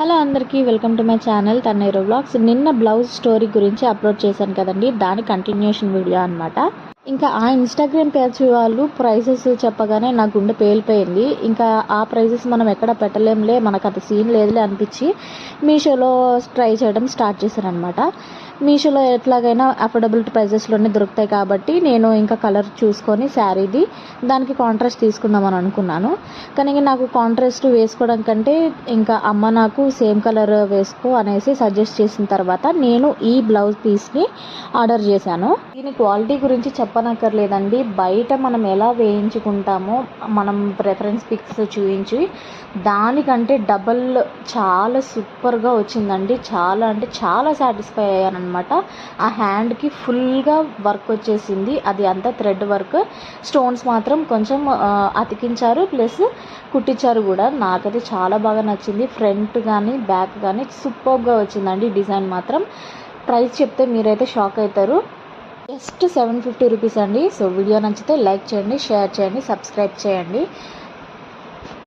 Hello అందరికీ welcome to my channel Thanneeru vlogs. నిన్న blouse story గురించి అప్లోడ్ చేశాను కదండి, దాని కంటిన్యూషన్ వీడియో అనమాట. ఇంకా ఆ ఇన్స్టాగ్రామ్ పేజ్ వాళ్ళు ప్రైజెస్ చెప్పగానే నా గుండె పేలిపోయింది. ఇంకా ఆ ప్రైజెస్ మనం ఎక్కడ పెట్టలేంలే, మనకు అంత సీన్ లేదులే అనిపించి మీషోలో ట్రై చేయడం స్టార్ట్ చేశాను అనమాట. మీషోలో ఎట్లాగైనా అఫోర్డబుల్ ప్రైజెస్లోనే దొరుకుతాయి కాబట్టి నేను ఇంకా కలర్ చూసుకొని శారీది దానికి కాంట్రాస్ట్ తీసుకుందామని అనుకున్నాను. కానీ నాకు కాంట్రాస్ట్ వేసుకోవడం కంటే ఇంకా అమ్మ నాకు సేమ్ కలర్ వేసుకో అనేసి సజెస్ట్ చేసిన తర్వాత నేను ఈ బ్లౌజ్ పీస్ని ఆర్డర్ చేశాను. దీని క్వాలిటీ గురించి చెప్పనక్కర్లేదండి. బయట మనం ఎలా వేయించుకుంటామో మనం ప్రిఫరెన్స్ పిక్స్ చూపించి దానికంటే డబల్ చాలా సూపర్గా వచ్చిందండి. చాలా అంటే చాలా సాటిస్ఫై అయ్యాను అనమాట. ఆ హ్యాండ్కి ఫుల్గా వర్క్ వచ్చేసింది. అది అంతా థ్రెడ్ వర్క్, స్టోన్స్ మాత్రం కొంచెం అతికించారు ప్లస్ కుట్టించారు కూడా. నాకైతే చాలా బాగా నచ్చింది. ఫ్రంట్ కానీ బ్యాక్ కానీ సూపర్గా వచ్చిందండి. డిజైన్ మాత్రం ప్రైస్ చెప్తే మీరైతే షాక్ అవుతారు. జస్ట్ 750 రూపీస్ అండి. సో వీడియో నచ్చితే లైక్ చేయండి, షేర్ చేయండి, సబ్స్క్రైబ్ చేయండి.